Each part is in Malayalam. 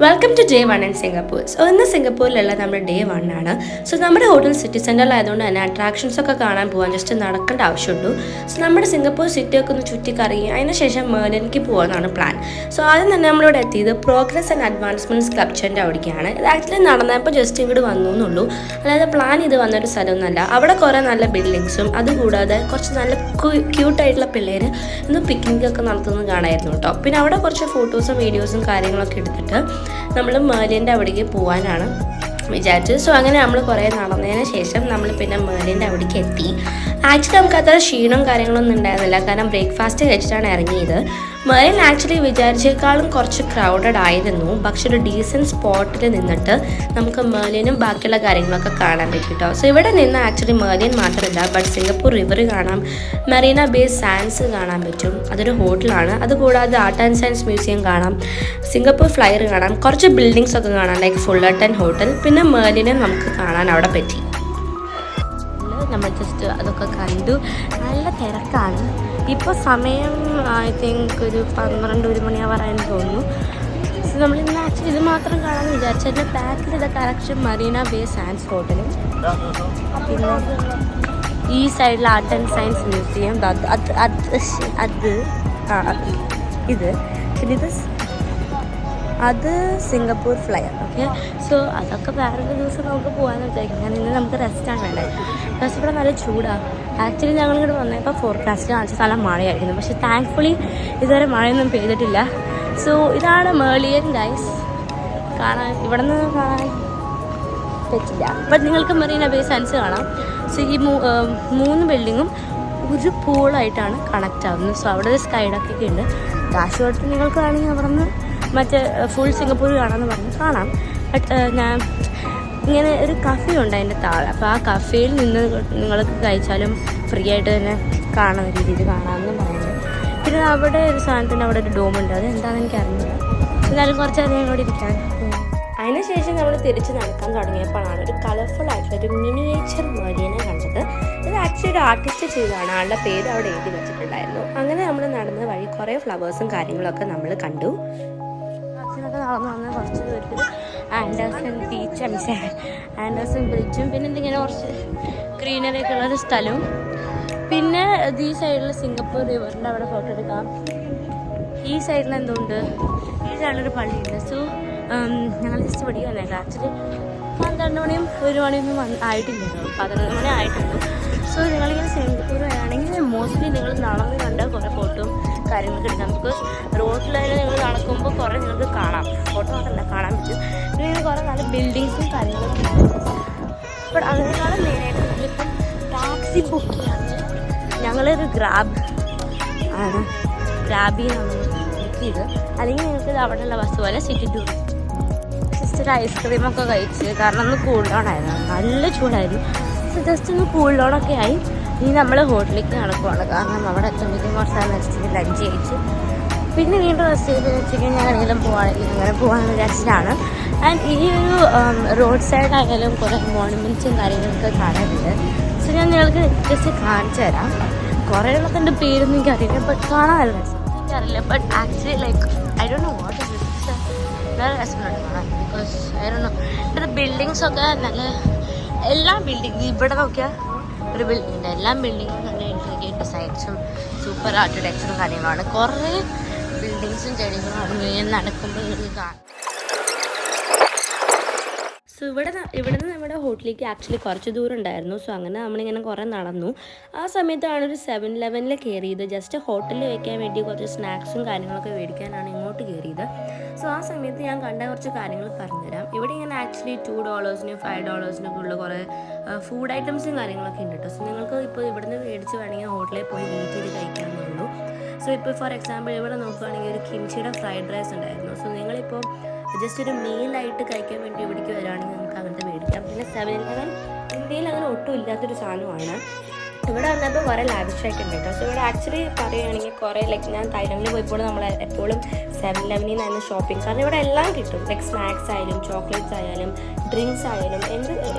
Welcome to day 1 in Singapore. So ഇന്ന് സിംഗപ്പൂരിലുള്ള നമ്മുടെ ഡേ 1 ആണ്. സോ നമ്മുടെ ഹോട്ടൽ സിറ്റി സെൻറ്ററിലായതുകൊണ്ട് തന്നെ അട്രാക്ഷൻസ് ഒക്കെ കാണാൻ പോകാൻ ജസ്റ്റ് നടക്കേണ്ട ആവശ്യമുള്ളൂ. സോ നമ്മുടെ സിംഗപ്പൂർ സിറ്റിയൊക്കെ ഒന്ന് ചുറ്റിക്കറങ്ങി അതിനുശേഷം മേർലിനിലേക്ക് പോകാനാണ് പ്ലാൻ. സോ ആദ്യം തന്നെ നമ്മളിവിടെ എത്തിയത് പ്രോഗ്രസ് ആൻഡ് അഡ്വാൻസ്മെൻറ്റ്സ് ക്ലബ്സിൻ്റെ അവിടേക്കാണ്. ഇത് ആക്ച്വലി നടന്നപ്പോൾ ജസ്റ്റ് ഇങ്ങോട്ട് വന്നു എന്നുള്ളൂ, അതായത് പ്ലാൻ ചെയ്ത് വന്നൊരു സ്ഥലമൊന്നുമല്ല. അവിടെ കുറേ നല്ല ബിൽഡിങ്സും അതുകൂടാതെ കുറച്ച് നല്ല ക്യൂട്ടായിട്ടുള്ള പിള്ളേർ ഇന്ന് പിക്നിക്കൊക്കെ നടത്തുന്നത് കാണായിരുന്നു കേട്ടോ. പിന്നെ അവിടെ കുറച്ച് ഫോട്ടോസും വീഡിയോസും കാര്യങ്ങളൊക്കെ എടുത്തിട്ട് നമ്മൾ മേർലിൻ്റെ അവിടേക്ക് പോകാനാണ് വിചാരിച്ചത്. സോ അങ്ങനെ നമ്മൾ കുറേ നടന്നതിന് ശേഷം നമ്മൾ പിന്നെ മേർലിൻ്റെ അവിടേക്ക് എത്തി. ആക്ച്വലി നമുക്ക് അത്ര ക്ഷീണവും കാര്യങ്ങളൊന്നും ഉണ്ടായിരുന്നില്ല, കാരണം ബ്രേക്ക്ഫാസ്റ്റ് കഴിച്ചിട്ടാണ് ഇറങ്ങിയത്. മേർലിൻ ആക്ച്വലി വിചാരിച്ചേക്കാളും കുറച്ച് ക്രൗഡഡ് ആയിരുന്നു, പക്ഷെ ഒരു ഡീസൻറ്റ് സ്പോട്ടിൽ നിന്നിട്ട് നമുക്ക് മേർലിനും ബാക്കിയുള്ള കാര്യങ്ങളൊക്കെ കാണാൻ പറ്റും കേട്ടോ. സോ ഇവിടെ നിന്ന് ആക്ച്വലി മേർലിൻ മാത്രമല്ല, ബട്ട് സിംഗപ്പൂർ റിവർ കാണാം, മറീന ബേ സാൻഡ്സ് കാണാൻ പറ്റും, അതൊരു ഹോട്ടലാണ്. അതുകൂടാതെ ആർട്ട് ആൻഡ് സയൻസ് മ്യൂസിയം കാണാം, സിംഗപ്പൂർ ഫ്ലയർ കാണാം, കുറച്ച് ബിൽഡിങ്സ് ഒക്കെ കാണാം, ലൈക്ക് ഫുള്ളർട്ടൺ ഹോട്ടൽ. പിന്നെ മേർലിനെ നമുക്ക് കാണാൻ അവിടെ പറ്റി. നമ്മൾ ജസ്റ്റ് അതൊക്കെ കണ്ടു. നല്ല തിരക്കാണ് ഇപ്പോൾ. സമയം ഐ തിങ്ക് ഒരു 12-1 മണിയാവാറായെന്ന് തോന്നുന്നു. സോ നമ്മളിന്ന് ആക്ച്വലി ഇത് മാത്രം കാണാമെന്ന് വിചാരിച്ചു. അതിൻ്റെ ബാക്കിൽ ഇതൊക്കെ കറക്ഷൻ മറീന ബേ സാൻഡ്സ് ഹോട്ടലും, പിന്നെ ഈ സൈഡിൽ ആർട്ട് ആൻഡ് സയൻസ് മ്യൂസിയം, ഇത് പിന്നെ ഇത് അത് സിംഗപ്പൂർ ഫ്ലയർ. ഓക്കെ, സോ അതൊക്കെ വേറൊരു ദിവസം നമുക്ക് പോകാമെന്ന് വിചാരിക്കും. ഞാൻ ഇന്ന് നമുക്ക് റെസ്റ്റാണ് വേണ്ടത്. പ്ലസ് ഇവിടെ നല്ല ചൂടാണ്. ആക്ച്വലി ഞങ്ങളിങ്ങോട്ട് വന്നപ്പോൾ ഫോർകാസ്റ്റ് കാണിച്ച നല്ല മഴയായിരുന്നു, പക്ഷെ താങ്ക്ഫുള്ളി ഇതുവരെ മഴയൊന്നും പെയ്തിട്ടില്ല. സോ ഇതാണ് മേർലിൻ ഗൈസ്. കാണാൻ ഇവിടെ നിന്ന് കാണാൻ പറ്റില്ല, ബട്ട് നിങ്ങൾക്ക് മറീന ബേ സാൻഡ്സ് കാണാം. സോ ഈ 3 ബിൽഡിങ്ങും ഒരു പൂളായിട്ടാണ് കണക്റ്റ് ആവുന്നത്. സോ അവിടെ ഒരു സ്കൈഡൊക്കെ ഉണ്ട്. കാശ് കൊടുത്ത് നിങ്ങൾക്ക് വേണമെങ്കിൽ അവിടെ നിന്ന് മറ്റേ ഫുൾ സിംഗപ്പൂർ കാണാമെന്ന് പറഞ്ഞ് കാണാം. ബട്ട് ഞാൻ ഇങ്ങനെ ഒരു കഫേ ഉണ്ട് അതിൻ്റെ താഴെ, അപ്പോൾ ആ കഫേയിൽ നിന്ന് നിങ്ങൾക്ക് കഴിച്ചാലും ഫ്രീ ആയിട്ട് തന്നെ കാണുന്ന രീതിയിൽ കാണാമെന്ന് പറയുന്നത്. പിന്നെ അവിടെ ഒരു സാധനത്തിൻ്റെ അവിടെ ഒരു ഡോമുണ്ട്, അത് എന്താണെന്ന് എനിക്ക് അറിഞ്ഞില്ല. എന്നാലും കുറച്ചധികം ഇവിടെ ഇരിക്കാൻ. അതിനുശേഷം നമ്മൾ തിരിച്ച് നടക്കാൻ തുടങ്ങിയപ്പോഴാണ് ഒരു കളർഫുൾ ആയിട്ടുള്ള ഒരു മിനിയേച്ചർ മേർലിനെ കണ്ടത്. ഇത് ആക്ച്വലി ഒരു ആർട്ടിസ്റ്റ് ചെയ്തതാണ്, ആളുടെ പേര് അവിടെ എഴുതി വെച്ചിട്ടുണ്ടായിരുന്നു. അങ്ങനെ നമ്മൾ നടന്ന വഴി കുറേ ഫ്ലവേഴ്സും കാര്യങ്ങളൊക്കെ നമ്മൾ കണ്ടു. അച്ഛനൊക്കെ നടന്നു വന്ന് കുറച്ച് പേർക്ക് ആൻഡേഴ്സൺ ബീച്ച്, ആൻഡേഴ്സൺ ബ്രിഡ്ജും പിന്നെ എന്തെങ്കിലും കുറച്ച് ഗ്രീനറി ഒക്കെ ഉള്ളൊരു സ്ഥലവും, പിന്നെ ഈ സൈഡിൽ സിംഗപ്പൂർ റിവറിൻ്റെ അവിടെ ഫോട്ടോ എടുക്കാം. ഈ സൈഡിൽ എന്തുണ്ട്, ഈ സൈഡിലൊരു പള്ളിയുണ്ട്. സോ ഞങ്ങൾ ജസ്റ്റ് പഠിക്കുക വന്നേക്കാം. ആക്ച്വലി 12 മണിയും 1 മണിയൊന്നും ആയിട്ടില്ലല്ലോ, 11 മണി ആയിട്ടുണ്ട്. സോ നിങ്ങളിങ്ങനെ സിംഗപ്പൂർ ആണെങ്കിൽ മോസ്റ്റ്ലി നിങ്ങൾ നടന്ന് കണ്ട കുറേ ഫോട്ടോയും കാര്യങ്ങളൊക്കെ എടുക്കാം. ബിക്കോസ് റോഡിലായാലും നിങ്ങൾ നടക്കുമ്പോൾ കുറേ നിങ്ങൾക്ക് കാണാം, ഫോട്ടോ മാത്രമല്ല കാണാൻ പറ്റും. പിന്നെ ഇങ്ങനെ കുറേ നല്ല ബിൽഡിങ്സും കാര്യങ്ങളൊക്കെ ഉണ്ട്. ബട്ട് അതിനേക്കാളും മെയിനായിട്ട് നിങ്ങളിപ്പം ടാക്സി ബുക്ക് ചെയ്യാൻ ഞങ്ങളൊരു ഗ്രാബിൽ നമ്മൾ ബുക്ക് ചെയ്ത്, അല്ലെങ്കിൽ നിങ്ങൾക്ക് ഇത് അവിടെയുള്ള ബസ് പോലെ സിറ്റി ടൂർ ജസ്റ്റ് ഒരു ഐസ്ക്രീമൊക്കെ കഴിച്ച്, കാരണം ഒന്ന് കൂൾ ഡൗൺ ആയിരുന്നു, നല്ല ചൂടായിരുന്നു. സോ ജസ്റ്റ് ഒന്ന് കൂൾ ഡൗൺ ഒക്കെ ആയി ഇനി നമ്മൾ ഹോട്ടലിലേക്ക് നടക്കുവാണ്. കാരണം അവിടെ എത്തുമ്പോഴേക്കും കുറച്ച് റെസ്റ്റ് ലഞ്ച് കഴിച്ച് പിന്നെ വീണ്ടും റെസ്റ്റ് ചെയ്ത് വെച്ചിട്ട് ഞാൻ എങ്ങനെയും പോവാണെങ്കിൽ അങ്ങനെ പോകാമെന്ന് വിചാരിച്ചിട്ടാണ്. ആൻഡ് ഈ ഒരു റോഡ് സൈഡായാലും കുറേ മോണുമെൻറ്റ്സും കാര്യങ്ങളൊക്കെ കാണാനുണ്ട്. സോ ഞാൻ നിങ്ങൾക്ക് ജസ്റ്റ് കാണിച്ചു തരാം. കുറേ ഉള്ളൊക്കെ എൻ്റെ പേരൊന്നും എനിക്കറിയില്ല, ബട്ട് കാണാനല്ല എനിക്കറിയില്ല. But actually like I don't know what is this. നല്ല രസമുണ്ട് കാണാൻ. ബിക്കോസ് ഐ ഡോണ്ട് നോ, ഇവിടെ ബിൽഡിങ്സൊക്കെ നല്ല, എല്ലാ ബിൽഡിങ് ഇവിടെ നോക്കിയാൽ ഒരു ബിൽഡിങ്ങിൻ്റെ എല്ലാ ബിൽഡിങ്ങും നല്ല ഇൻട്രിഗേറ്റ് ഡിസൈൻസും സൂപ്പർ ആർക്കിടെക്ചറും കാര്യങ്ങളാണ്. കുറേ ബിൽഡിങ്സും ചെടികളും അങ്ങനെ നടക്കുമ്പോൾ നിങ്ങൾക്ക് കാണാം. സോ ഇവിടുന്ന് നമ്മുടെ ഹോട്ടലിലേക്ക് ആക്ച്വലി കുറച്ച് ദൂരം ഉണ്ടായിരുന്നു. സോ അങ്ങനെ നമ്മളിങ്ങനെ കുറേ നടന്നു. ആ സമയത്താണ് ഒരു 7-Eleven കയറിയത്. ജസ്റ്റ് ഹോട്ടലിൽ വയ്ക്കാൻ വേണ്ടി കുറച്ച് സ്നാക്സും കാര്യങ്ങളൊക്കെ മേടിക്കാനാണ് ഇങ്ങോട്ട് കയറിയത്. സോ ആ സമയത്ത് ഞാൻ കണ്ട കുറച്ച് കാര്യങ്ങൾ പറഞ്ഞുതരാം. ഇവിടെ ഇങ്ങനെ ആക്ച്വലി $2, $5 ഉള്ള കുറേ ഫുഡ് ഐറ്റംസും കാര്യങ്ങളൊക്കെ ഉണ്ട് കേട്ടോ. സോ നിങ്ങൾക്ക് ഇപ്പോൾ ഇവിടുന്ന് മേടിച്ച് വേണമെങ്കിൽ ഹോട്ടലിൽ പോയി വെയിറ്റ് ചെയ്ത് കഴിക്കാമെന്നേ ഉള്ളൂ. സോ ഇപ്പോൾ ഫോർ എക്സാമ്പിൾ ഇവിടെ നോക്കുകയാണെങ്കിൽ ഒരു കിംച്ചിയുടെ ഫ്രൈഡ് റൈസ് ഉണ്ടായിരുന്നു. സോ നിങ്ങളിപ്പോൾ ജസ്റ്റ് ഒരു മീലായിട്ട് കഴിക്കാൻ വേണ്ടി ഇവിടേക്ക് വരികയാണെങ്കിൽ നമുക്ക് അങ്ങനത്തെ മേടിക്കാം. പിന്നെ 7-Eleven ഇന്ത്യയിൽ അങ്ങനെ ഒട്ടും ഇല്ലാത്തൊരു സാധനമാണ്. ഇവിടെ വന്നപ്പോൾ കുറേ ലാവിഷായിട്ടുണ്ട് കേട്ടോ. സോ ഇവിടെ ആക്ച്വലി പറയുകയാണെങ്കിൽ കുറേ ലൈക്ക് ഞാൻ തായ്ലൻഡിൽ പോയപ്പോൾ നമ്മൾ എപ്പോഴും 7-Eleven നിന്നായിരുന്നു ഷോപ്പിംഗ്. കാരണം ഇവിടെ എല്ലാം കിട്ടും, ലൈക്ക് സ്നാക്സ് ആയാലും ചോക്ലേറ്റ്സ് ആയാലും ഡ്രിങ്ക്സ് ആയാലും എന്ത്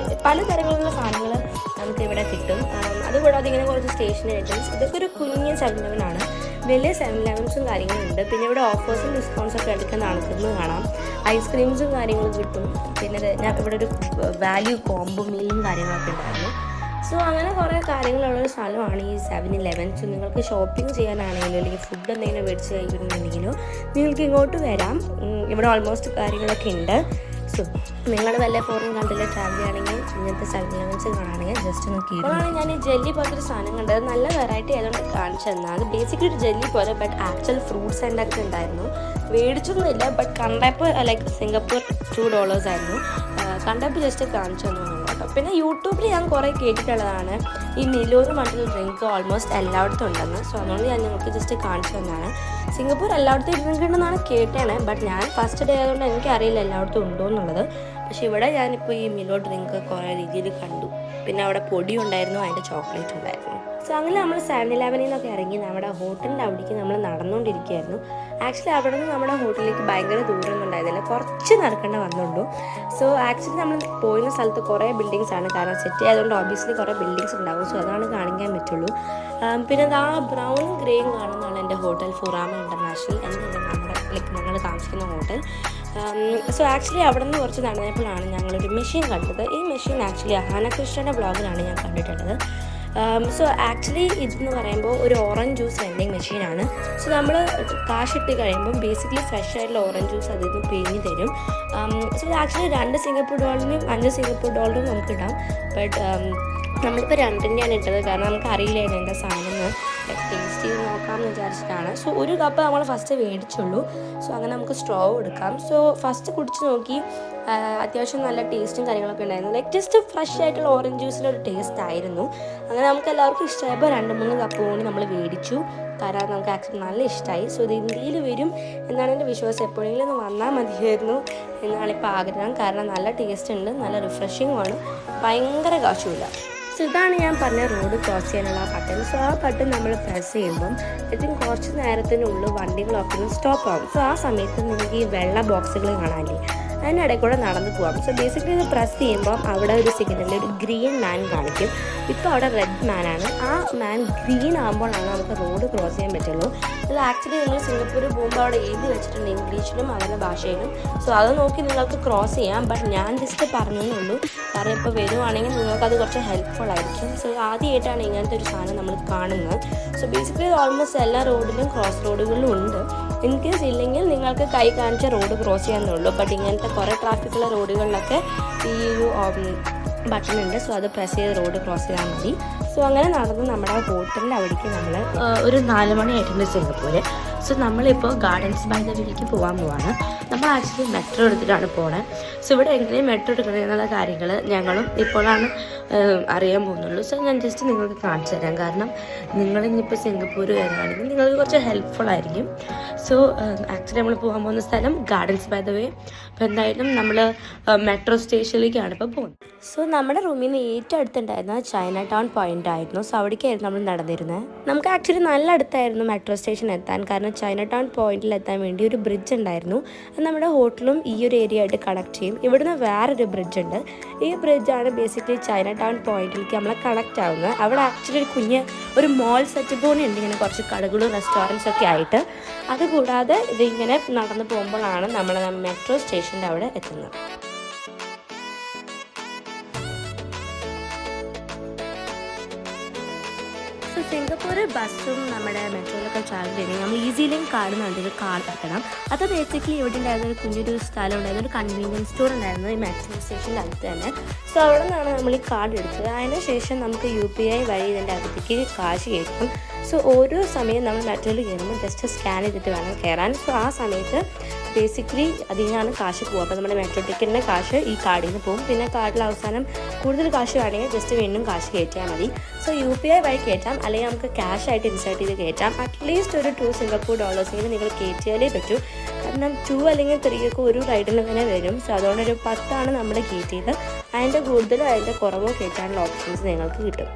പലതരത്തിലുള്ള സാധനങ്ങൾ നമുക്ക് ഇവിടെ കിട്ടും. അതുകൂടാതെ അതിങ്ങനെ കുറച്ച് സ്റ്റേഷനറി ഐറ്റംസ്. ഇതൊക്കെ ഒരു കുഞ്ഞ് 7-Eleven ആണ്. വലിയ 7-Elevensഉം കാര്യങ്ങളുണ്ട്. പിന്നെ ഇവിടെ ഓഫേഴ്സും ഡിസ്കൗണ്ട്സൊക്കെ എടുക്കാൻ നടക്കുന്നത് കാണാം. ഐസ്ക്രീംസും കാര്യങ്ങളും കിട്ടും. പിന്നെ ഞാൻ ഇവിടെ ഒരു വാല്യൂ കോംബോ മീലും കാര്യങ്ങളൊക്കെ ഉണ്ടായിരുന്നു. സോ അങ്ങനെ കുറേ കാര്യങ്ങളുള്ളൊരു സ്ഥലമാണ് ഈ 7-Eleven. സോ നിങ്ങൾക്ക് ഷോപ്പിംഗ് ചെയ്യാനാണെങ്കിലോ അല്ലെങ്കിൽ ഫുഡ് എന്തെങ്കിലും മേടിച്ച് കഴിക്കുന്നുണ്ടെങ്കിലോ നിങ്ങൾക്ക് ഇങ്ങോട്ട് വരാം. ഇവിടെ ഓൾമോസ്റ്റ് കാര്യങ്ങളൊക്കെ ഉണ്ട്. സോ നിങ്ങൾ വല്ല ഫോറിൻ കൺട്രിയിൽ ട്രാവൽ ചെയ്യുകയാണെങ്കിൽ ഇങ്ങനത്തെ 7-Elevens കാണുകയാണെങ്കിൽ ജസ്റ്റ് ഒന്ന് കീഴാണ് ഞാൻ ഈ ജെല്ലി പോലത്തെ ഒരു സാധനം കണ്ടത്. നല്ല വെറൈറ്റി ആയതുകൊണ്ട് കാണിച്ചു തന്നാൽ. ബേസിക്കലി ഒരു ജെല്ലി പോലെ ബട്ട് ആക്ച്വൽ ഫ്രൂട്ട്സ് ആൻഡ് ഒക്കെ ഉണ്ടായിരുന്നു. മേടിച്ചൊന്നുമില്ല ബട്ട് കണ്ടപ്പോൾ ലൈക്ക് സിംഗപ്പൂർ $2 ആയിരുന്നു. കണ്ടപ്പോൾ ജസ്റ്റ് കാണിച്ചു തന്നു കേട്ടോ. പിന്നെ യൂട്യൂബിൽ ഞാൻ കുറേ കേട്ടിട്ടുള്ളതാണ് ഈ മിലോ എന്ന് പറഞ്ഞൊരു ഡ്രിങ്ക് ഓൾമോസ്റ്റ് എല്ലായിടത്തും ഉണ്ടെന്ന്. സോ അതുകൊണ്ട് ഞാൻ നിങ്ങൾക്ക് ജസ്റ്റ് കാണിച്ചു തന്നതാണ്. സിംഗപ്പൂർ എല്ലായിടത്തും ഡ്രിങ്ക് ഉണ്ടെന്നാണ് കേട്ടാണ്. ബട്ട് ഞാൻ ഫസ്റ്റ് ഡേ ആയതുകൊണ്ട് എനിക്കറിയില്ല എല്ലായിടത്തും ഉണ്ടോ എന്നുള്ളത്. പക്ഷെ ഇവിടെ ഞാനിപ്പോൾ ഈ മിലോ ഡ്രിങ്ക് കുറേ രീതിയിൽ കണ്ടു. പിന്നെ അവിടെ പൊടി ഉണ്ടായിരുന്നു, അതിൻ്റെ ചോക്ലേറ്റ് ഉണ്ടായിരുന്നു. സോ അങ്ങനെ നമ്മൾ 7-Eleven നിന്നൊക്കെ ഇറങ്ങി നമ്മുടെ ഹോട്ടലിൻ്റെ അവിടേക്ക് നമ്മൾ നടന്നുകൊണ്ടിരിക്കുകയായിരുന്നു. ആക്ച്വലി അവിടെ നിന്ന് നമ്മുടെ ഹോട്ടലിലേക്ക് ഭയങ്കര ദൂരമൊന്നും ഉണ്ടായിരുന്നില്ല, കുറച്ച് നടക്കേണ്ട വന്നുള്ളൂ. സോ ആക്ച്വലി നമ്മൾ പോയിരുന്ന സ്ഥലത്ത് കുറേ ബിൽഡിങ്സ് ആണ്, കാരണം സിറ്റി ആയതുകൊണ്ട് ഓബിയസ്ലി കുറേ ബിൽഡിങ്സ് ഉണ്ടാവും. സോ അതാണ് കാണിക്കാൻ പറ്റുള്ളൂ. പിന്നെ ആ ബ്രൗണും ഗ്രേയും കാണുന്നതാണ് എൻ്റെ ഹോട്ടൽ ഫുറാമ ഇൻ്റർനാഷണൽ എന്നാണ് നമ്മുടെ ലൈക്ക് ഞങ്ങൾ താമസിക്കുന്ന ഹോട്ടൽ. സോ ആക്ച്വലി അവിടെ നിന്ന് കുറച്ച് നടന്നപ്പോഴാണ് ഞങ്ങളൊരു മെഷീൻ കണ്ടത്. ഈ മെഷീൻ ആക്ച്വലി അഹാനകൃഷ്ണൻ്റെ ബ്ലോഗിലാണ് ഞാൻ കണ്ടിട്ടുള്ളത്. സോ ആക്ച്വലി ഇതെന്ന് പറയുമ്പോൾ ഒരു ഓറഞ്ച് ജ്യൂസ് വെൻഡിങ് മെഷീനാണ്. സോ നമ്മൾ കാശിട്ട് കഴിയുമ്പം ബേസിക്കലി ഫ്രഷ് ആയിട്ടുള്ള ഓറഞ്ച് ജ്യൂസ് അതിൽ നിന്ന് പിഴിഞ്ഞ് തരും. സോ ആക്ച്വലി $2 സിംഗപ്പൂർ $5 സിംഗപ്പൂർ നമുക്ക് ഇടാം. ബട്ട് നമ്മളിപ്പോൾ 2-ൻ്റെയാണ് ഇട്ടത്, കാരണം നമുക്ക് അറിയില്ലായിരുന്നു എന്താ സാധനം എന്ന് ടേസ്റ്റ് ചെയ്ത് നോക്കാമെന്ന് വിചാരിച്ചിട്ടാണ്. സോ ഒരു കപ്പ് നമ്മൾ ഫസ്റ്റ് മേടിച്ചുള്ളൂ. സോ അങ്ങനെ നമുക്ക് സ്ട്രോ എടുക്കാം. സോ ഫസ്റ്റ് കുടിച്ച് നോക്കി, അത്യാവശ്യം നല്ല ടേസ്റ്റും കാര്യങ്ങളൊക്കെ ഉണ്ടായിരുന്നു. ലൈക്ക് ജസ്റ്റ് ഫ്രഷ് ആയിട്ടുള്ള ഓറഞ്ച് ജ്യൂസിൻ്റെ ഒരു ടേസ്റ്റ് ആയിരുന്നു. അങ്ങനെ നമുക്ക് എല്ലാവർക്കും ഇഷ്ടമായപ്പോൾ 2-3 കപ്പ് കൂടി നമ്മൾ മേടിച്ചു. കാരണം നമുക്ക് ആക്ച്വലി നല്ല ഇഷ്ടമായി. സോ ഇത് ഇന്ത്യയിൽ വരും എന്നാണ് എൻ്റെ വിശ്വാസം. എപ്പോഴെങ്കിലും ഒന്ന് വന്നാൽ മതിയായിരുന്നു എന്നാണ് ഇപ്പോൾ ആഗ്രഹം. കാരണം നല്ല ടേസ്റ്റ് ഉണ്ട്, നല്ല റിഫ്രഷിങ്ങുമാണ്, ഭയങ്കര കാശുമില്ല. സോ ഇതാണ് ഞാൻ പറഞ്ഞ റോഡ് ക്രോസ് ചെയ്യാനുള്ള ബട്ടൺ. സോ ആ ബട്ടൺ നമ്മൾ പ്രസ് ചെയ്യുമ്പം ഏറ്റവും കുറച്ച് നേരത്തിനുള്ളിൽ വണ്ടികളൊക്കെ ഒന്ന് സ്റ്റോപ്പ് ആകും. സോ ആ സമയത്ത് നിങ്ങൾക്ക് ഈ വെള്ള ബോക്സുകൾ കാണാനില്ലേ, അതിനിടയിൽ കൂടെ നടന്നു പോകാം. സോ ബേസിക്കലി ഇത് പ്രസ് ചെയ്യുമ്പം അവിടെ ഒരു സിഗ്നലിൽ ഒരു ഗ്രീൻ മാൻ കാണിക്കും. ഇപ്പോൾ അവിടെ റെഡ് മാനാണ്. ആ മാൻ ഗ്രീൻ ആകുമ്പോഴാണ് നമുക്ക് റോഡ് ക്രോസ് ചെയ്യാൻ പറ്റുള്ളൂ. അത് ആക്ച്വലി നിങ്ങൾ സിംഗപ്പൂർ പോകുമ്പോൾ അവിടെ എഴുതി വെച്ചിട്ടുണ്ട് ഇംഗ്ലീഷിലും അവരുടെ ഭാഷയിലും. സോ അത് നോക്കി നിങ്ങൾക്ക് ക്രോസ് ചെയ്യാം. ബട്ട് ഞാൻ ജസ്റ്റ് പറഞ്ഞെന്നുള്ളൂ, കാരണം ഇപ്പോൾ വരുവാണെങ്കിൽ നിങ്ങൾക്കത് കുറച്ച് ഹെൽപ്ഫുൾ ആയിരിക്കും. സോ ആദ്യമായിട്ടാണ് ഇങ്ങനത്തെ ഒരു സാധനം നമ്മൾ കാണുന്നത്. സോ ബേസിക്കലി ഓൾമോസ്റ്റ് എല്ലാ റോഡിലും ക്രോസ് റോഡുകളിലും ഉണ്ട്. ഇൻ കേസ് ഇല്ലെങ്കിൽ നിങ്ങൾക്ക് കൈ കാണിച്ച റോഡ് ക്രോസ് ചെയ്യാമെന്നുള്ളൂ. ബട്ട് ഇങ്ങനത്തെ കുറേ ട്രാഫിക്കുള്ള റോഡുകളിലൊക്കെ ഈ ഒരു ബട്ടൺ ഉണ്ട്. സോ അത് പ്രസ് ചെയ്ത് റോഡ് ക്രോസ് ചെയ്താൽ മതി. സോ അങ്ങനെ നടന്ന് നമ്മുടെ ഹോട്ടലിൻ്റെ അവിടേക്ക് നമ്മൾ ഒരു 4 മണി ആയിട്ടുണ്ട് സിംഗപ്പൂര്. സോ നമ്മളിപ്പോൾ ഗാർഡൻസ് ബൈ ദ വേയിലേക്ക് പോകാൻ പോവാണ്. നമ്മൾ ആക്ച്വലി മെട്രോ എടുത്തിട്ടാണ് പോണത്. സോ ഇവിടെ എങ്ങനെയും മെട്രോ എടുക്കണം എന്നുള്ള കാര്യങ്ങൾ ഞങ്ങളും ഇപ്പോഴാണ് അറിയാൻ പോകുന്നുള്ളൂ. സോ ഞാൻ ജസ്റ്റ് നിങ്ങൾക്ക് കാണിച്ചു തരാം, കാരണം നിങ്ങളിനിപ്പോൾ സിംഗപ്പൂർ വരികയാണെങ്കിൽ നിങ്ങൾക്ക് കുറച്ച് ഹെൽപ്ഫുൾ ആയിരിക്കും. സോ ആക്ച്വലി നമ്മൾ പോകാൻ പോകുന്ന സ്ഥലം ഗാർഡൻസ് ബൈ ദ വേ. അപ്പോൾ എന്തായാലും നമ്മൾ മെട്രോ സ്റ്റേഷനിലേക്കാണ് ഇപ്പോൾ പോകുന്നത്. സോ നമ്മുടെ റൂമിൽ നിന്ന് ഏറ്റവും അടുത്തുണ്ടായിരുന്ന ചൈന ടൗൺ പോയിൻ്റ് ആയിരുന്നു. സോ അവിടേക്കായിരുന്നു നമ്മൾ നടന്നിരുന്നത്. നമുക്ക് ആക്ച്വലി നല്ല അടുത്തായിരുന്നു മെട്രോ സ്റ്റേഷൻ എത്താൻ, കാരണം ചൈന ടൗൺ പോയിന്റിൽ എത്താൻ വേണ്ടി ഒരു ബ്രിഡ്ജ് ഉണ്ടായിരുന്നു. അത് നമ്മുടെ ഹോട്ടലും ഈ ഒരു ഏരിയ ആയിട്ട് കണക്ട് ചെയ്യും. ഇവിടുന്ന് വേറൊരു ബ്രിഡ്ജ് ഉണ്ട്. ഈ ബ്രിഡ്ജാണ് ബേസിക്കലി ചൈന ടൗൺ പോയിന്റിലേക്ക് നമ്മളെ കണക്ട് ആവുന്നത്. അവിടെ ആക്ച്വലി ഒരു മോൾ സെറ്റപ്പ് പോലെ ഉണ്ട്, ഇങ്ങനെ കുറച്ച് കടകളും റെസ്റ്റോറൻറ്റ്സ് ഒക്കെ ആയിട്ട്. അതുകൂടാതെ ഇതിങ്ങനെ നടന്നു പോകുമ്പോഴാണ് നമ്മൾ മെട്രോ സ്റ്റേഷൻ്റെ അവിടെ എത്തുന്നത്. സിംഗപ്പൂർ ബസ്സും നമ്മുടെ മെട്രോയിലൊക്കെ ട്രാവൽ ചെയ്യുന്നത് നമ്മൾ ഈസി ലിങ്ക് കാർഡ് എന്നുണ്ടെങ്കിൽ കാർഡ് എടുക്കണം. അത് ബേസിക്കലി ഇവിടെ ഉണ്ടായിരുന്ന ഒരു കുഞ്ഞൊരു സ്ഥലം ഉണ്ടായിരുന്നു, ഒരു കൺവീനിയൻസ് സ്റ്റോർ ഉണ്ടായിരുന്നു ഈ മെട്രോ സ്റ്റേഷൻ്റെ അടുത്ത് തന്നെ. സോ അവിടെ നിന്നാണ് നമ്മൾ ഈ കാർഡ് എടുത്തത്. അതിന് ശേഷം നമുക്ക് UPI വഴി ഇതിൻ്റെ അകത്തേക്ക് കാശ് കയറ്റും. സോ ഓരോ സമയം നമ്മൾ മെട്രോയിൽ കയറുമ്പോൾ ജസ്റ്റ് സ്കാൻ ചെയ്തിട്ട് വേണം കയറാൻ. സോ ആ സമയത്ത് ബേസിക്കലി അതിൽ നിന്നാണ് കാശ് പോകുക. അപ്പോൾ നമ്മുടെ മെട്രോ ടിക്കറ്റിൻ്റെ കാശ് ഈ കാർഡിൽ നിന്ന് പോകും. പിന്നെ കാർഡിൽ അവസാനം കൂടുതൽ കാശ് വേണമെങ്കിൽ ജസ്റ്റ് വീണ്ടും കാശ് കയറ്റിയാൽ മതി. സോ UPI വഴി കയറ്റാം, അല്ലെങ്കിൽ നമുക്ക് ക്യാഷ് ആയിട്ട് ഇൻസേർട്ട് ചെയ്ത് കയറ്റാം. അറ്റ്ലീസ്റ്റ് ഒരു $2 സിംഗപ്പൂർ നിങ്ങൾ കയറ്റിയാലേ പറ്റൂ. കാരണം 2 അല്ലെങ്കിൽ 3 ഒക്കെ ഒരു റൈഡിന് തന്നെ വരും. സോ അതുകൊണ്ടൊരു 10 നമ്മൾ കയറ്റിയത്. അതിൻ്റെ കൂടുതലോ അതിൻ്റെ കുറവോ കയറ്റാനുള്ള ഓപ്ഷൻസ് നിങ്ങൾക്ക് കിട്ടും.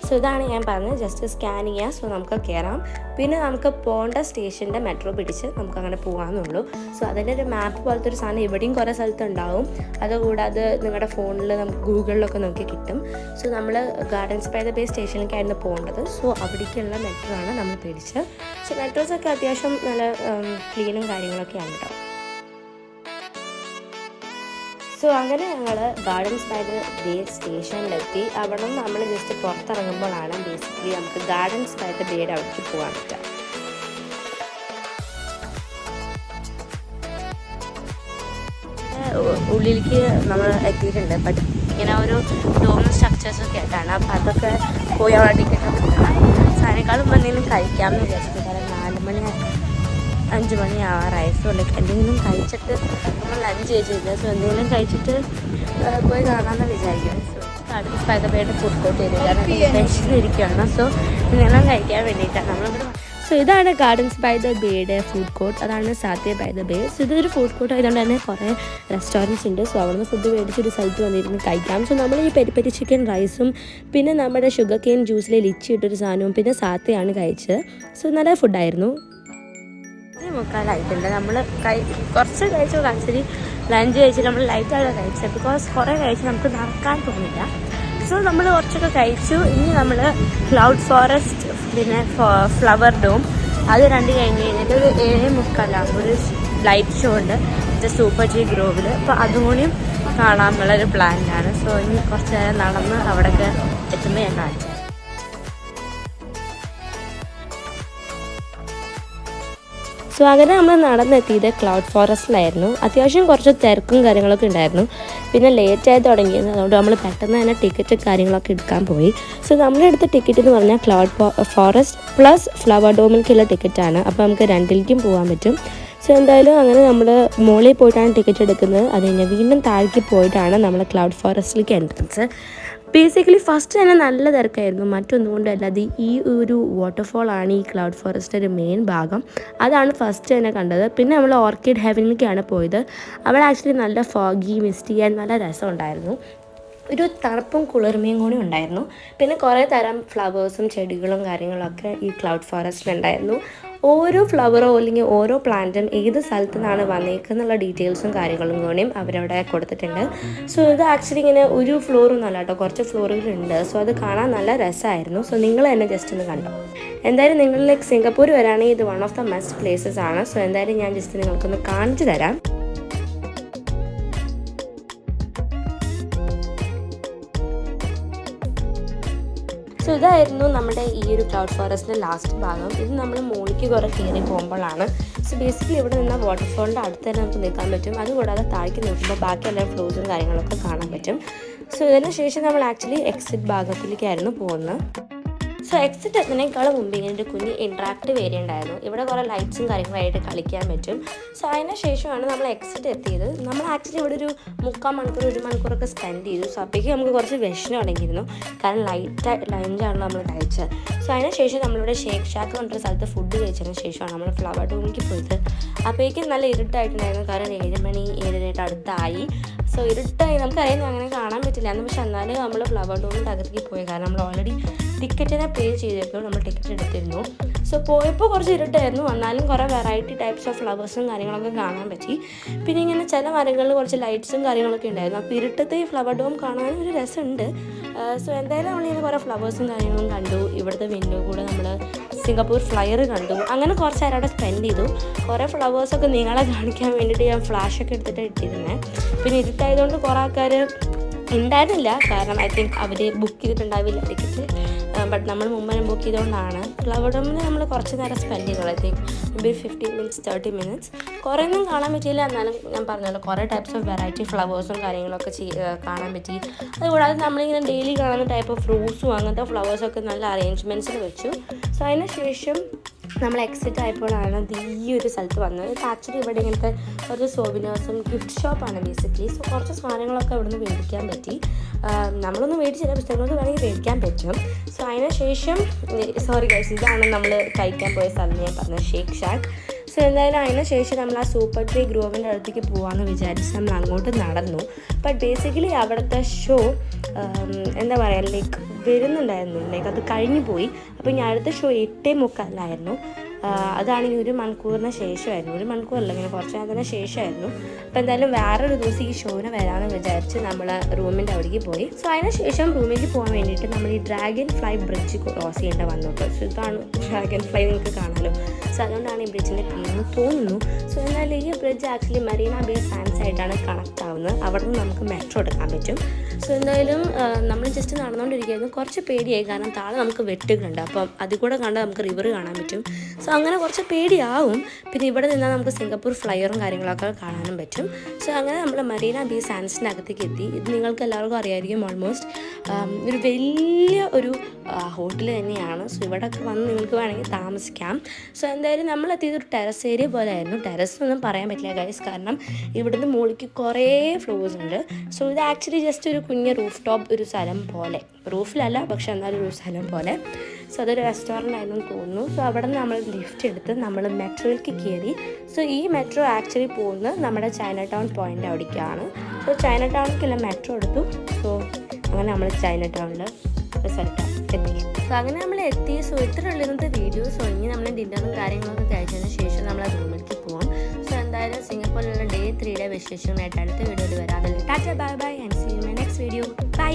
സോ ഇതാണ് ഞാൻ പറഞ്ഞത്, ജസ്റ്റ് സ്കാൻ ചെയ്യുക. സോ നമുക്ക് കയറാം. പിന്നെ നമുക്ക് പോകേണ്ട സ്റ്റേഷൻ്റെ മെട്രോ പിടിച്ച് നമുക്ക് അങ്ങനെ പോകാമെന്നുള്ളൂ. സോ അതിൻ്റെ ഒരു മാപ്പ് പോലത്തെ ഒരു സാധനം ഇവിടെയും കുറേ സ്ഥലത്ത് ഉണ്ടാവും. അതുകൂടാതെ നിങ്ങളുടെ ഫോണിൽ നമുക്ക് ഗൂഗിളിലൊക്കെ നോക്കി കിട്ടും. സോ നമ്മൾ ഗാർഡൻസ് ബൈ ദ ബേ സ്റ്റേഷനിലേക്കായിരുന്നു പോകേണ്ടത്. സോ അവിടേക്കുള്ള മെട്രോ ആണ് നമ്മൾ പിടിച്ച്. സോ മെട്രോസൊക്കെ അത്യാവശ്യം നല്ല ക്ലീനും കാര്യങ്ങളൊക്കെയാണ് കേട്ടോ. സോ അങ്ങനെ ഞങ്ങൾ ഗാർഡൻസ് ബൈ ദ ബേ സ്റ്റേഷനിലെത്തി. അവിടെ നിന്ന് നമ്മൾ ജസ്റ്റ് പുറത്തിറങ്ങുമ്പോഴാണ് ബേസിക്കലി നമുക്ക് ഗാർഡൻസ് ബൈ ദ ബേയുടെ അവിടേക്ക് പോകാൻ പറ്റുക. ഉള്ളിലേക്ക് നമ്മൾ എത്തിയിട്ടുണ്ട്. ബട്ട് ഇങ്ങനെ ഒരു ഡോം സ്ട്രക്ചേഴ്സൊക്കെ ആയിട്ടാണ്. അപ്പം അതൊക്കെ പോയി അവിടെ ടിക്കറ്റ് സാധനേക്കാളും എന്തെങ്കിലും കഴിക്കാമെന്ന് വിചാരിച്ചു. കാരണം 4 മണി 5 മണി ആവാറായി. സോ ലൈക്ക് എന്തെങ്കിലും കഴിച്ചിട്ട് നമ്മൾ ലഞ്ച് ചെയ്തില്ല. സോ എന്തെങ്കിലും കഴിച്ചിട്ട് പോയി കാണാമെന്ന് വിചാരിക്കും. സോ ഗാർഡൻസ് ബൈ ദ ബേയുടെ ഫുഡ് കോർട്ട് ചെയ്തു. കാരണം വിശന്നിരിക്കുകയാണ്. സോ ഇതെല്ലാം കഴിക്കാൻ വേണ്ടിയിട്ടാണ് നമ്മളിവിടെ. സോ ഇതാണ് ഗാർഡൻസ് ബൈ ദ ബേയുടെ ഫുഡ് കോർട്ട്. അതാണ് satay by the bay. So ഇതൊരു ഫുഡ് കോർട്ട് ആയതുകൊണ്ട് തന്നെ കുറേ റെസ്റ്റോറൻറ്റ്സ് ഉണ്ട്. സോ അവിടെ നിന്ന് ഫുഡ് മേടിച്ചൊരു സ്ഥലത്ത് വന്നിരുന്ന് കഴിക്കാം. സോ നമ്മൾ ഈ പെരി ചിക്കൻ റൈസും പിന്നെ നമ്മുടെ ഷുഗർ കെയിൻ ജ്യൂസിൽ ലിച്ചി ഇട്ടൊരു സാധനവും പിന്നെ സാത്തയാണ് കഴിച്ചത്. സോ നല്ല ഫുഡായിരുന്നു. 3:45 നമ്മൾ കുറച്ച് കഴിച്ചു. ആക്ച്വലി ലഞ്ച് കഴിച്ചിട്ട് നമ്മൾ ലൈറ്റാണ് കഴിച്ചത്. ബിക്കോസ് കുറേ കഴിച്ച് നമുക്ക് നടക്കാൻ തോന്നില്ല. സോ നമ്മൾ കുറച്ചൊക്കെ കഴിച്ചു. ഇനി നമ്മൾ ക്ലൗഡ് ഫോറസ്റ്റ് പിന്നെ ഫ്ലവർ ഡോം അത് 2 കഴിഞ്ഞ് കഴിഞ്ഞിട്ട് ഒരു 7:45 ഒരു ലൈറ്റ് ഷോ ഉണ്ട് സൂപ്പർ ജി ഗ്രോവിൽ. അപ്പോൾ അതുകൂടിയും കാണാമെന്നുള്ളൊരു പ്ലാനിലാണ്. സോ ഇനി കുറച്ച് നേരം നടന്ന് അവിടെയൊക്കെ എത്തുമ്പോൾ ഞാൻ കാണിച്ചു. സോ അങ്ങനെ നമ്മൾ നടന്നെത്തിയത് ക്ലൗഡ് ഫോറസ്റ്റിലായിരുന്നു. അത്യാവശ്യം കുറച്ച് തിരക്കും കാര്യങ്ങളൊക്കെ ഉണ്ടായിരുന്നു. പിന്നെ ലേറ്റായി തുടങ്ങിയത്, അതുകൊണ്ട് നമ്മൾ പെട്ടെന്ന് തന്നെ ടിക്കറ്റ് കാര്യങ്ങളൊക്കെ എടുക്കാൻ പോയി. സോ നമ്മുടെ അടുത്ത ടിക്കറ്റ് എന്ന് പറഞ്ഞാൽ ക്ലൗഡ് ഫോറസ്റ്റ് പ്ലസ് ഫ്ലവർ ഡോമിലേക്കുള്ള ടിക്കറ്റാണ്. അപ്പോൾ നമുക്ക് 2ലേക്കും പോകാൻ പറ്റും. സോ എന്തായാലും അങ്ങനെ നമ്മൾ മുകളിൽ പോയിട്ടാണ് ടിക്കറ്റ് എടുക്കുന്നത്. അത് കഴിഞ്ഞാൽ വീണ്ടും താഴേക്ക് പോയിട്ടാണ് നമ്മൾ ക്ലൗഡ് ഫോറസ്റ്റിലേക്ക് എൻട്രൻസ്. ബേസിക്കലി ഫസ്റ്റ് തന്നെ നല്ല തിരക്കായിരുന്നു. മറ്റൊന്നും കൊണ്ടല്ലാതെ ഈ ഒരു വാട്ടർഫോളാണ് ഈ ക്ലൗഡ് ഫോറസ്റ്റ് ഒരു മെയിൻ ഭാഗം. അതാണ് ഫസ്റ്റ് തന്നെ കണ്ടത്. പിന്നെ നമ്മൾ ഓർക്കിഡ് ഹെവനിലേക്കാണ് പോയത്. അവിടെ ആക്ച്വലി നല്ല ഫോഗി മിസ്റ്റി ആൻഡ് നല്ല രസമുണ്ടായിരുന്നു. ഒരു തണുപ്പും കുളിർമയും കൂടി ഉണ്ടായിരുന്നു. പിന്നെ കുറേ തരം ഫ്ലവേഴ്സും ചെടികളും കാര്യങ്ങളൊക്കെ ഈ ക്ലൗഡ് ഫോറസ്റ്റിലുണ്ടായിരുന്നു. ഓരോ ഫ്ലവറോ അല്ലെങ്കിൽ ഓരോ പ്ലാന്റും ഏത് സ്ഥലത്തു നിന്നാണ് വന്നേക്കെന്നുള്ള ഡീറ്റെയിൽസും കാര്യങ്ങളും കൂടിയും അവരവിടെ കൊടുത്തിട്ടുണ്ട്. സോ ഇത് ആക്ച്വലി ഇങ്ങനെ ഒരു ഫ്ലോറൊന്നും അല്ല കേട്ടോ, കുറച്ച് ഫ്ലോറുകളുണ്ട്. സോ അത് കാണാൻ നല്ല രസമായിരുന്നു. സോ നിങ്ങൾ തന്നെ ജസ്റ്റ് ഒന്ന് കണ്ടോ. എന്തായാലും നിങ്ങളിലേക്ക് സിംഗപ്പൂർ വരാണെങ്കിൽ ഇത് one of the must places ആണ്. സോ എന്തായാലും ഞാൻ ജസ്റ്റ് നിങ്ങൾക്കൊന്ന് കാണിച്ചു തരാം. സോ ഇതായിരുന്നു നമ്മുടെ ഈ ഒരു ക്ലൗഡ് ഫോറസ്റ്റിൻ്റെ ലാസ്റ്റ് ഭാഗം. ഇത് നമ്മൾ മുകളിലേക്ക് കുറേ കയറി പോകുമ്പോഴാണ്. സോ ബേസിക്കലി ഇവിടെ നിന്ന് വാട്ടർഫോളിൻ്റെ അടുത്ത് തന്നെ നമുക്ക് നിൽക്കാൻ പറ്റും. അതുകൂടാതെ താഴേക്ക് നോക്കുമ്പോൾ ബാക്കി എല്ലാ ഫ്ലോസും കാര്യങ്ങളൊക്കെ കാണാൻ പറ്റും. സോ ഇതിന് ശേഷം നമ്മൾ ആക്ച്വലി എക്സിറ്റ് ഭാഗത്തിലേക്കായിരുന്നു പോകുന്നത്. സോ എക്സിറ്റ് എത്തുന്നതിനേക്കാളും മുമ്പ് ഇങ്ങനെ ഒരു കുഞ്ഞ് ഇൻട്രാക്റ്റീവ് ഏരിയ ഉണ്ടായിരുന്നു. ഇവിടെ കുറേ ലൈറ്റ്സും കാര്യങ്ങളായിട്ട് കളിക്കാൻ പറ്റും. സോ അതിന് ശേഷമാണ് നമ്മൾ എക്സിറ്റ് എത്തിയത്. നമ്മൾ ആക്ച്വലി ഇവിടെ ഒരു 3/4 മണിക്കൂർ 1 മണിക്കൂറൊക്കെ സ്പെൻഡ് ചെയ്തു. സോ അപ്പോഴേക്കും നമുക്ക് കുറച്ച് വിഷമം അടങ്ങിയിരുന്നു. കാരണം ലഞ്ചാണ് നമ്മൾ കഴിച്ചത്. സോ അതിന് ശേഷം നമ്മളിവിടെ ഷേക്ക് ഷാക്ക് കൊണ്ടൊരു സ്ഥലത്ത് ഫുഡ് കഴിച്ചതിന് ശേഷമാണ് നമ്മൾ ഫ്ലവർ ഡോമിലേക്ക് പോയത്. അപ്പോഴേക്കും നല്ല ഇരുട്ടായിട്ടുണ്ടായിരുന്നു. കാരണം 7 മണി 7:30 അടുത്തായി. സോ ഇരുട്ടായി നമുക്കറിയാം അങ്ങനെ കാണാൻ പറ്റില്ല. പക്ഷെ എന്നാലും നമ്മൾ ഫ്ലവർ ഡോമിൻ്റെ അകത്തേക്ക് പോയി. കാരണം നമ്മൾ ഓൾറെഡി ടിക്കറ്റിനെ പേ ചെയ്തിരുന്നു, നമ്മൾ ടിക്കറ്റ് എടുത്തിരുന്നു. സോ പോയപ്പോൾ കുറച്ച് ഇരുട്ടായിരുന്നു. എന്നാലും കുറേ വെറൈറ്റി ടൈപ്സ് ഓഫ് ഫ്ലവേഴ്സും കാര്യങ്ങളൊക്കെ കാണാൻ പറ്റി. പിന്നെ ഇങ്ങനെ ചില മരങ്ങളിൽ കുറച്ച് ലൈറ്റ്സും കാര്യങ്ങളൊക്കെ ഉണ്ടായിരുന്നു. അപ്പോൾ ഇരുട്ടത്തെ ഈ ഫ്ലവർ ഡോം കാണാൻ ഒരു രസമുണ്ട്. സോ എന്തായാലും നമ്മളിങ്ങനെ കുറേ ഫ്ലവേഴ്സും കാര്യങ്ങളും കണ്ടു. ഇവിടുത്തെ വിൻഡോ കൂടെ നമ്മൾ സിംഗപ്പൂർ ഫ്ലയർ കണ്ടു. അങ്ങനെ കുറച്ച് നേരം അവിടെ സ്പെൻഡ് ചെയ്തു. കുറേ ഫ്ലവേഴ്സൊക്കെ നിങ്ങളെ കാണിക്കാൻ വേണ്ടിയിട്ട് ഞാൻ ഫ്ലാഷൊക്കെ എടുത്തിട്ട് ഇട്ടിരുന്നത്. പിന്നെ ഇരുട്ടായതുകൊണ്ട് കുറേ ആൾക്കാർ ഉണ്ടായിരുന്നില്ല. കാരണം ഐ തിങ്ക് അവർ ബുക്ക് ചെയ്തിട്ടുണ്ടാവില്ല ടിക്കറ്റ്. ബട്ട് നമ്മൾ മുമ്പേ ബുക്ക് ചെയ്തുകൊണ്ടാണ്. ഫ്ലവർ ഡോമിൽ നമ്മൾ കുറച്ച് നേരം സ്പെൻഡ് ചെയ്തോളൂ. I think may be 15 minutes 30 minutes. കുറേ ഒന്നും കാണാൻ പറ്റിയില്ല. എന്നാലും ഞാൻ പറഞ്ഞല്ലോ കുറേ ടൈപ്സ് ഓഫ് വെറൈറ്റി ഫ്ലവേഴ്സും കാര്യങ്ങളൊക്കെ കാണാൻ പറ്റി. അതുകൂടാതെ നമ്മളിങ്ങനെ ഡെയിലി കാണുന്ന ടൈപ്പ് ഓഫ് ഫ്രൂട്ട്സും അങ്ങനത്തെ ഫ്ലവേഴ്സൊക്കെ നല്ല അറേഞ്ച്മെൻറ്റ്സിൽ വെച്ചു. സോ അതിന് ശേഷം നമ്മൾ എക്സിറ്റ് ആയപ്പോഴാണ് ഈ ഒരു സ്ഥലത്ത് വന്നത്. ഇത് ആക്ച്വലി ഇവിടെ ഇങ്ങനത്തെ കുറച്ച് സോവിനേഴ്സും ഗിഫ്റ്റ് ഷോപ്പാണ് ബേസിക്കലി. സോ കുറച്ച് സാധനങ്ങളൊക്കെ ഇവിടെ നിന്ന് മേടിക്കാൻ പറ്റി. നമ്മളൊന്നും മേടിച്ചില്ല, പുസ്തകങ്ങൾക്ക് വേണമെങ്കിൽ മേടിക്കാൻ പറ്റും. സോ അതിന് ശേഷം സോറി ഗൈസ്, ഇതാണ് നമ്മൾ കഴിക്കാൻ പോയ സ്ഥലം ഞാൻ പറഞ്ഞത് ഷേക്ക് ഷാക്ക്. സോ എന്തായാലും അതിന് ശേഷം നമ്മൾ ആ സൂപ്പർ ട്രീ ഗ്രോവിൻ്റെ അടുത്തേക്ക് പോകാമെന്ന് വിചാരിച്ച് നമ്മൾ അങ്ങോട്ട് നടന്നു. ബട്ട് ബേസിക്കലി അവിടുത്തെ ഷോ എന്താ പറയുക, ലൈക്ക് വരുന്നുണ്ടായിരുന്നു, ലൈക്ക് അത് കഴിഞ്ഞു പോയി. അപ്പോൾ ഇനി അടുത്ത ഷോ 8:45 അതാണെങ്കിൽ 1 മണിക്കൂറിന് ശേഷമായിരുന്നു. 1 മണിക്കൂറല്ല, ഇങ്ങനെ കുറച്ച് നേരത്തിന് ശേഷമായിരുന്നു. അപ്പോൾ എന്തായാലും വേറൊരു ദിവസം ഈ ഷോന് വരാമെന്ന് വിചാരിച്ച് നമ്മൾ റൂമിൻ്റെ അവിടേക്ക് പോയി. സോ അതിന് ശേഷം റൂമിലേക്ക് പോകാൻ വേണ്ടിയിട്ട് നമ്മൾ ഈ ഡ്രാഗൺ ഫ്ലൈ ബ്രിഡ്ജ് ക്രോസ് ചെയ്യേണ്ട വന്നു കേട്ടോ. സോ ഇതാണ് ഡ്രാഗൺ ഫ്ലൈ, നിങ്ങൾക്ക് കാണാമല്ലോ. സോ അതുകൊണ്ടാണ് ഈ ബ്രിഡ്ജിൻ്റെ പേരെന്ന് തോന്നുന്നു. സോ എന്നാൽ ഈ bridge actually Marina bay Sands ആയിട്ടാണ് കണക്ട് ആവുന്നത്. അവിടെ നിന്ന് നമുക്ക് മെട്രോ എടുക്കാൻ പറ്റും. സോ എന്തായാലും നമ്മൾ ജസ്റ്റ് നടന്നുകൊണ്ടിരിക്കുകയായിരുന്നു. കുറച്ച് പേടിയായി, കാരണം താഴെ നമുക്ക് വെട്ടുകളുണ്ട്. അപ്പം അതിൽ കൂടെ കണ്ടാൽ നമുക്ക് റിവർ കാണാൻ പറ്റും. സോ അങ്ങനെ കുറച്ച് പേടിയാവും. പിന്നെ ഇവിടെ നിന്നാൽ നമുക്ക് സിംഗപ്പൂർ ഫ്ലയറും കാര്യങ്ങളൊക്കെ കാണാനും പറ്റും. സോ അങ്ങനെ നമ്മൾ മറീന ബേ സാൻഡ്സിൻ്റെ അകത്തേക്ക് എത്തി. ഇത് നിങ്ങൾക്ക് എല്ലാവർക്കും അറിയായിരിക്കും, ഓൾമോസ്റ്റ് ഒരു വലിയ ഒരു ഹോട്ടൽ തന്നെയാണ്. സോ ഇവിടെയൊക്കെ വന്ന് നിങ്ങൾക്ക് വേണമെങ്കിൽ താമസിക്കാം. സോ എന്തായാലും നമ്മളെത്തിയത് ഒരു ടെറസ് ഏരിയ പോലെ ആയിരുന്നു. ടെറസ് ഒന്നും പറയാൻ പറ്റില്ല ഗൈസ്, കാരണം ഇവിടുന്ന് മുകളിലേക്ക് കുറേ ഫ്ലോർസ് ഉണ്ട്. സോ ഇത് ആക്ച്വലി ജസ്റ്റ് ഒരു കുഞ്ഞ് റൂഫ് ടോപ്പ് ഒരു സ്ഥലം പോലെ, റൂഫിലല്ല പക്ഷെ എന്നാലും ഒരു സ്ഥലം പോലെ. സോ അതൊരു റെസ്റ്റോറൻ്റ് ആയിരുന്നു തോന്നുന്നു. സോ അവിടെ നിന്ന് നമ്മൾ ലിഫ്റ്റ് എടുത്ത് നമ്മൾ മെട്രോയിലേക്ക് കയറി. സോ ഈ മെട്രോ ആക്ച്വലി പോകുന്നത് നമ്മുടെ ചൈന ടൗൺ പോയിൻ്റ് അവിടേക്കാണ്. സോ ചൈന ടൗണിലേക്കുള്ള മെട്രോ എടുത്തു. സോ അങ്ങനെ നമ്മൾ ചൈന ടൗണിൽ സ്ഥലത്താണ് എത്തി. സോ അങ്ങനെ നമ്മൾ എത്തി. സോ ഇത്ര ഉള്ളിരുന്നത്തെ വീഡിയോ. സോ ഇനി നമ്മൾ ഡിന്നറും കാര്യങ്ങളൊക്കെ കഴിച്ചതിന് ശേഷം നമ്മൾ റൂമിലേക്ക് പോകാം. സോ എന്തായാലും സിംഗപ്പൂരിലുള്ള Day 3 വിശേഷങ്ങളായിട്ട് അടുത്ത വീഡിയോയിൽ വരാം. Tata bye bye and see you in my next video. By.